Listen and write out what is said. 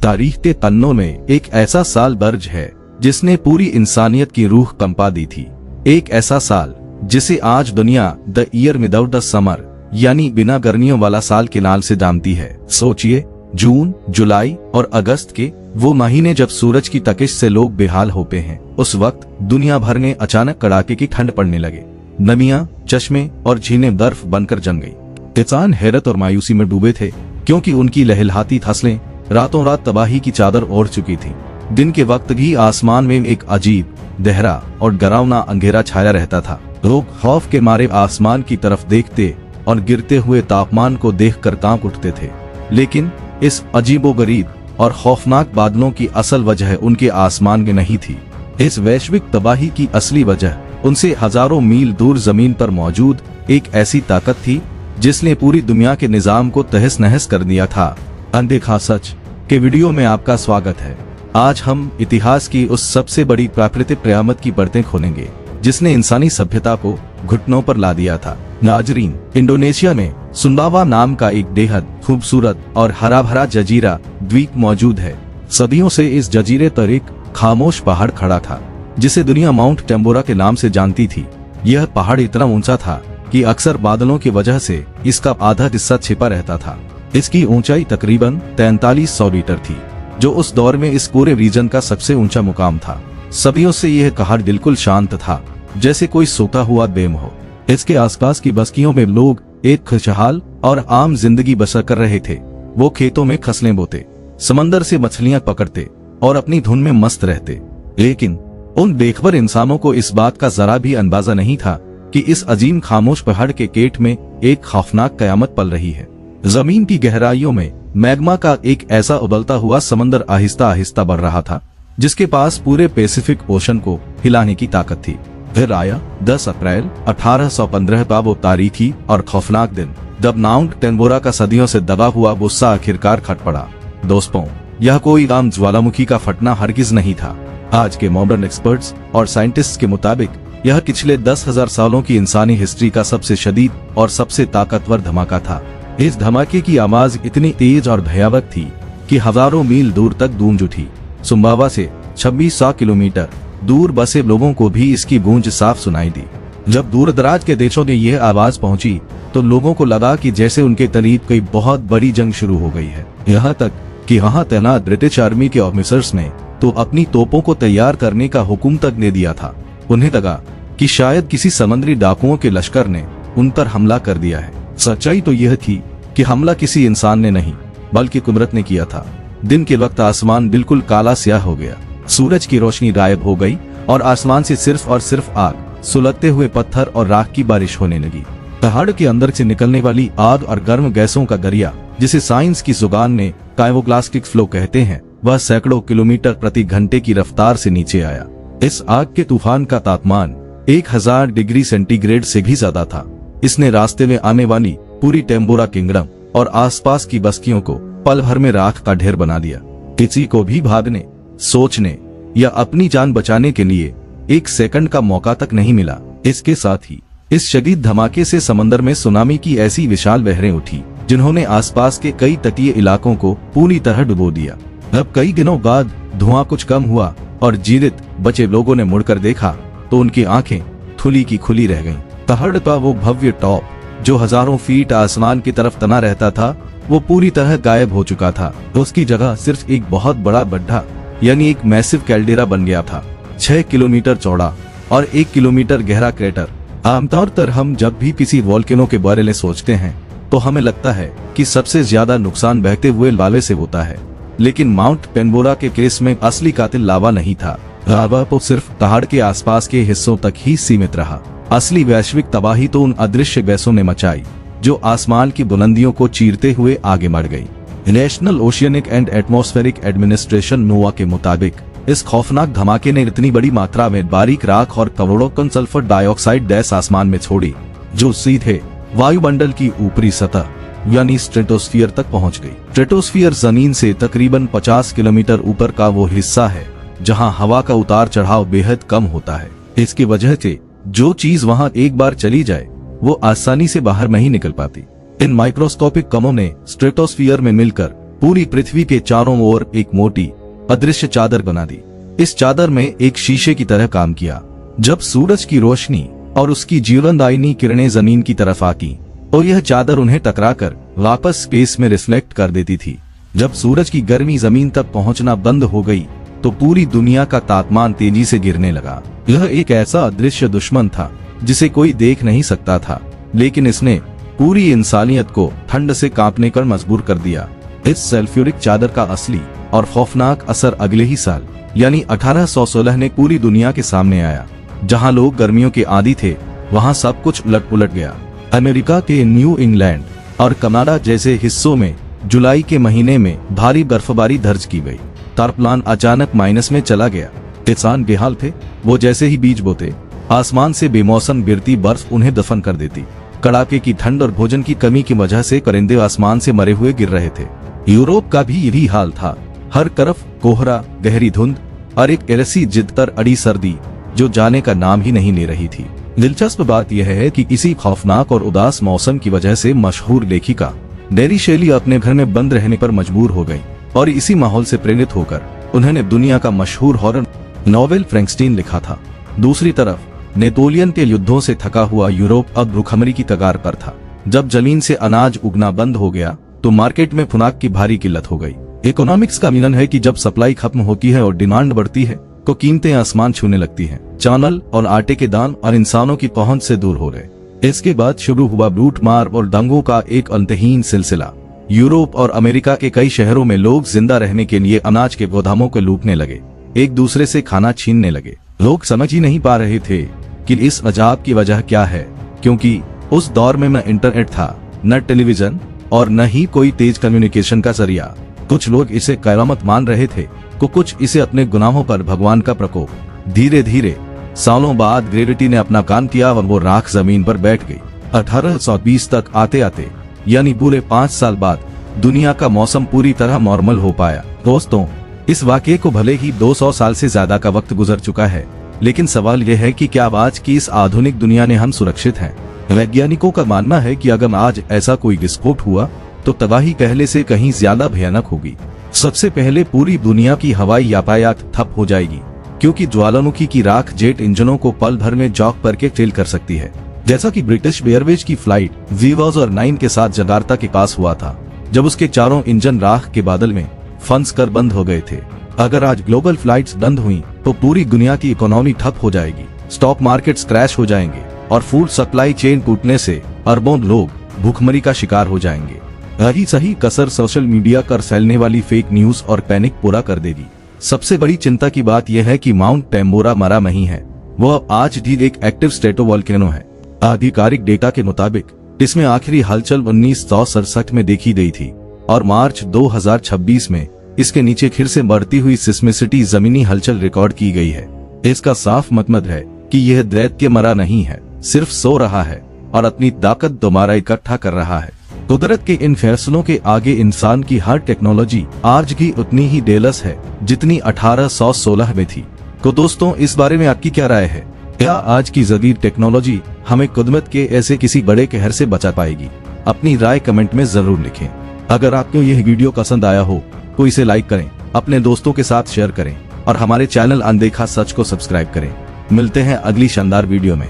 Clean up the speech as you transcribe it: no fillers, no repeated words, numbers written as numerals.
तारीख के पन्नों में एक ऐसा साल दर्ज है जिसने पूरी इंसानियत की रूह कंपा दी थी। एक ऐसा साल जिसे आज दुनिया the year without the summer यानी बिना गर्मियों वाला साल के नाम से जानती है। सोचिए, जून, जुलाई और अगस्त के वो महीने जब सूरज की तपिश से लोग बेहाल होते हैं। उस वक्त दुनिया भर में अचानक कड़ाके की ठंड पड़ने लगे। नदियां, चश्मे और झीलें बर्फ बनकर जम गई। किसान हैरत और मायूसी में डूबे थे क्योंकि उनकी लहलहाती फसलें रातों रात तबाही की चादर ओढ़ चुकी थी। दिन के वक्त भी आसमान में एक अजीब, गहरा और डरावना अंधेरा छाया रहता था। लोग खौफ के मारे आसमान की तरफ देखते और गिरते हुए तापमान को देखकर कांप उठते थे। लेकिन इस अजीबोगरीब और खौफनाक बादलों की असल वजह उनके आसमान में नहीं थी। इस वैश्विक तबाही की असली वजह उनसे हजारों मील दूर जमीन पर मौजूद एक ऐसी ताकत थी जिसने पूरी दुनिया के निजाम को तहस नहस कर दिया था। अनदेखा सच के वीडियो में आपका स्वागत है। आज हम इतिहास की उस सबसे बड़ी प्राकृतिक कयामत की परतें खोलेंगे जिसने इंसानी सभ्यता को घुटनों पर ला दिया था। नाजरीन, इंडोनेशिया में सुंबावा नाम का एक बेहद खूबसूरत और हरा भरा जजीरा द्वीप मौजूद है। सदियों से इस जजीरे पर एक खामोश पहाड़ खड़ा था जिसे दुनिया माउंट टेम्बोरा के नाम से जानती थी। यह पहाड़ इतना ऊंचा था कि अक्सर बादलों की वजह से इसका आधा हिस्सा छिपा रहता था। इसकी ऊंचाई तकरीबन 4300 मीटर थी, जो उस दौर में इस पूरे रीजन का सबसे ऊंचा मुकाम था। सदियों से यह पहाड़ बिल्कुल शांत था, जैसे कोई सोता हुआ बेम हो। इसके आसपास की बस्तियों में लोग एक खुशहाल और आम जिंदगी बसर कर रहे थे। वो खेतों में फसलें बोते, समंदर से मछलियां पकड़ते और अपनी धुन में मस्त रहते। लेकिन उन बेखबर इंसानों को इस बात का जरा भी अंदाजा नहीं था कि इस अजीम खामोश पहाड़ के पेट में एक खौफनाक कयामत पल रही है। जमीन की गहराइयों में मैग्मा का एक ऐसा उबलता हुआ समंदर आहिस्ता आहिस्ता बढ़ रहा था जिसके पास पूरे पैसिफिक ओशन को हिलाने की ताकत थी। फिर आया 10 अप्रैल 1815 का वो तारीखी और खौफनाक दिन जब माउंट टेम्बोरा का सदियों से दबा हुआ गुस्सा आखिरकार खट पड़ा। दोस्तों, यह कोई आम ज्वालामुखी का फटना हरगिज नहीं था। आज के मॉडर्न एक्सपर्ट्स और साइंटिस्ट्स के मुताबिक यह पिछले 10,000 सालों की इंसानी हिस्ट्री का सबसे शदीद और सबसे ताकतवर धमाका था। इस धमाके की आवाज इतनी तेज और भयावह थी कि हजारों मील दूर तक गूंज उठी। सुंबावा से 2600 किलोमीटर दूर बसे लोगों को भी इसकी गूंज साफ सुनाई दी। जब दूर दराज के देशों में यह आवाज पहुंची तो लोगों को लगा कि जैसे उनके करीब कोई बहुत बड़ी जंग शुरू हो गई है। यहाँ तक कि वहाँ तैनात ब्रिटिश आर्मी के ऑफिसर्स ने तो अपनी तोपों को तैयार करने का हुक्म तक दे दिया था। उन्हें लगा कि शायद किसी समुद्री डाकुओं के लश्कर ने उन पर हमला कर दिया है। सच्चाई तो यह थी कि हमला किसी इंसान ने नहीं बल्कि कुदरत ने किया था। दिन के वक्त आसमान बिल्कुल काला स्याह हो गया, सूरज की रोशनी गायब हो गई और आसमान से सिर्फ और सिर्फ आग, सुलगते हुए पत्थर और राख की बारिश होने लगी। पहाड़ के अंदर से निकलने वाली आग और गर्म गैसों का दरिया, जिसे साइंस की जुबान में काइरोग्लास्टिक फ्लो कहते हैं, वह सैकड़ों किलोमीटर प्रति घंटे की रफ्तार से नीचे आया। इस आग के तूफान का तापमान 1000 डिग्री सेंटीग्रेड से भी ज्यादा था। इसने रास्ते में आने वाली पूरी टेम्बोरा किंगडम और आसपास की बस्तियों को पल भर में राख का ढेर बना दिया। किसी को भी भागने, सोचने या अपनी जान बचाने के लिए एक सेकंड का मौका तक नहीं मिला। इसके साथ ही इस शदीद धमाके से समंदर में सुनामी की ऐसी विशाल लहरें उठी जिन्होंने आसपास के कई तटीय इलाकों को पूरी तरह डुबो दिया। अब कई दिनों बाद धुआं कुछ कम हुआ और जीवित बचे लोगों ने मुड़कर देखा तो उनकी आंखें खुली की खुली रह गईं। पहाड़ का वो भव्य टॉप जो हजारों फीट आसमान की तरफ तना रहता था, वो पूरी तरह गायब हो चुका था। उसकी जगह सिर्फ एक बहुत बड़ा गड्ढा यानी एक मैसिव कैल्डेरा बन गया था, 6 किलोमीटर चौड़ा और 1 किलोमीटर गहरा क्रेटर। आमतौर पर हम जब भी किसी वोल्केनो के बारे में सोचते हैं तो हमें लगता है कि सबसे ज्यादा नुकसान बहते हुए लावे से होता है, लेकिन माउंट टेम्बोरा के केस में असली कातिल लावा नहीं था। लावा तो सिर्फ पहाड़ के आसपास के हिस्सों तक ही सीमित रहा। असली वैश्विक तबाही तो उन अदृश्य गैसों ने मचाई जो आसमान की बुलंदियों को चीरते हुए आगे बढ़ गई। National oceanic and atmospheric administration NOAA के मुताबिक इस खौफनाक धमाके ने इतनी बड़ी मात्रा में बारीक राख और करोड़ों टन सल्फर डाइऑक्साइड गैस आसमान में छोड़ी जो सीधे वायुमंडल की ऊपरी सतह यानी स्ट्रेटोस्फीयर तक पहुंच गई। स्ट्रेटोस्फीयर जमीन से तकरीबन 50 किलोमीटर ऊपर का वो हिस्सा है जहां हवा का उतार चढ़ाव बेहद कम होता है। इसकी वजह से जो चीज वहां एक बार चली जाए वो आसानी से बाहर नहीं निकल पाती। इन माइक्रोस्कोपिक कणों ने स्ट्रेटोस्फीयर में मिलकर पूरी पृथ्वी के चारों ओर एक मोटी अदृश्य चादर बना दी। इस चादर में एक शीशे की तरह काम किया। जब सूरज की रोशनी और उसकी जीवनदायिनी किरणें जमीन की तरफ आती और यह चादर उन्हें टकराकर वापस स्पेस में रिफ्लेक्ट कर देती थी। जब सूरज की गर्मी जमीन तक पहुंचना बंद हो गई तो पूरी दुनिया का तापमान तेजी से गिरने लगा। यह एक ऐसा अदृश्य दुश्मन था जिसे कोई देख नहीं सकता था, लेकिन इसने पूरी इंसानियत को ठंड से कांपने कर मजबूर कर दिया। इस सल्फ्यूरिक चादर का असली और खौफनाक असर अगले ही साल यानी 1816 में पूरी दुनिया के सामने आया। जहां लोग गर्मियों के आदी थे, वहां सब कुछ उलट पुलट गया। अमेरिका के न्यू इंग्लैंड और कनाडा जैसे हिस्सों में जुलाई के महीने में भारी बर्फबारी दर्ज की गई। तापमान अचानक माइनस में चला गया। किसान बेहाल थे। वो जैसे ही बीज बोते, आसमान से बेमौसम गिरती बर्फ उन्हें दफन कर देती। कड़ाके की ठंड और भोजन की कमी की वजह से परिंदे आसमान से मरे हुए गिर रहे थे। यूरोप का भी यही हाल था। हर तरफ कोहरा, गहरी धुंध और एक ऐसी जिद्दतर अड़ी सर्दी जो जाने का नाम ही नहीं ले रही थी। दिलचस्प बात यह है कि इसी खौफनाक और उदास मौसम की वजह से मशहूर लेखिका मैरी शेली अपने घर में बंद रहने पर मजबूर हो गई और इसी माहौल से प्रेरित होकर उन्होंने दुनिया का मशहूर हॉरर नॉवेल फ्रैंकस्टीन लिखा था। दूसरी तरफ नेपोलियन के युद्धों से थका हुआ यूरोप अब भूखमरी की कगार पर था। जब जमीन से अनाज उगना बंद हो गया तो मार्केट में खुराक की भारी किल्लत हो गई। इकोनॉमिक्स का मिलन है कि जब सप्लाई खत्म होती है और डिमांड बढ़ती है तो कीमतें आसमान छूने लगती हैं। चावल और आटे के दाम और इंसानों की पहुंच से दूर हो गए। इसके बाद शुरू हुआ लूटमार और दंगों का एक अंतहीन सिलसिला। यूरोप और अमेरिका के कई शहरों में लोग जिंदा रहने के लिए अनाज के गोदामों को लूटने लगे, एक दूसरे से खाना छीनने लगे। लोग समझ ही नहीं पा रहे थे कि इस अजाब की वजह क्या है, क्योंकि उस दौर में न इंटरनेट था, न टेलीविजन और न ही कोई तेज कम्युनिकेशन का जरिया। कुछ लोग इसे करामत मान रहे थे तो कुछ इसे अपने गुनाहों पर भगवान का प्रकोप। धीरे धीरे सालों बाद ग्रेविटी ने अपना काम किया और वो राख जमीन पर बैठ गई। 1820 तक आते आते यानी पूरे 5 साल बाद दुनिया का मौसम पूरी तरह नॉर्मल हो पाया। दोस्तों, इस वाकये को भले ही 200 साल से ज्यादा का वक्त गुजर चुका है, लेकिन सवाल यह है कि क्या आज की इस आधुनिक दुनिया में हम सुरक्षित हैं? वैज्ञानिकों का मानना है कि अगर आज ऐसा कोई विस्फोट हुआ तो तबाही पहले से कहीं ज्यादा भयानक होगी। सबसे पहले पूरी दुनिया की हवाई यातायात ठप हो जाएगी, क्योंकि ज्वालामुखी की राख जेट इंजनों को पल भर में जॉक करके फेल कर सकती है, जैसा कि ब्रिटिश एयरवेज की फ्लाइट वीवर्स और 9 के साथ जकार्ता के पास हुआ था, जब उसके चारों इंजन राख के बादल में फंस कर बंद हो गए थे। अगर आज ग्लोबल फ्लाइट्स बंद हुई तो पूरी दुनिया की इकोनॉमी ठप हो जाएगी, स्टॉक मार्केट्स क्रैश हो जाएंगे और फूड सप्लाई चेन टूटने से अरबों लोग भूखमरी का शिकार हो जाएंगे। यही सही कसर सोशल मीडिया कर फैलने वाली फेक न्यूज और पैनिक पूरा कर देगी। सबसे बड़ी चिंता की बात यह है कि माउंट टेम्बोरा मरा नहीं है, वह आज भी एक एक्टिव स्ट्रेटोवोल्केनो है। आधिकारिक डेटा के मुताबिक इसमें आखिरी हलचल 1967 में देखी गई थी और मार्च 2026 में इसके नीचे फिर से बढ़ती हुई सिस्मिसिटी जमीनी हलचल रिकॉर्ड की गई है। इसका साफ मतलब है कि यह दैत्य मरा नहीं है, सिर्फ सो रहा है और अपनी ताकत दोबारा इकट्ठा कर रहा है। कुदरत के इन फैसलों के आगे इंसान की हर टेक्नोलॉजी आज की उतनी ही डेलस है जितनी 1816 में थी। तो दोस्तों, इस बारे में आपकी क्या राय है? क्या आज की जदीद टेक्नोलॉजी हमें कुदरत के ऐसे किसी बड़े कहर से बचा पाएगी? अपनी राय कमेंट में जरूर लिखें। अगर आपको यह वीडियो पसंद आया हो तो इसे लाइक करें, अपने दोस्तों के साथ शेयर करें और हमारे चैनल अनदेखा सच को सब्सक्राइब करें। मिलते हैं अगली शानदार वीडियो में।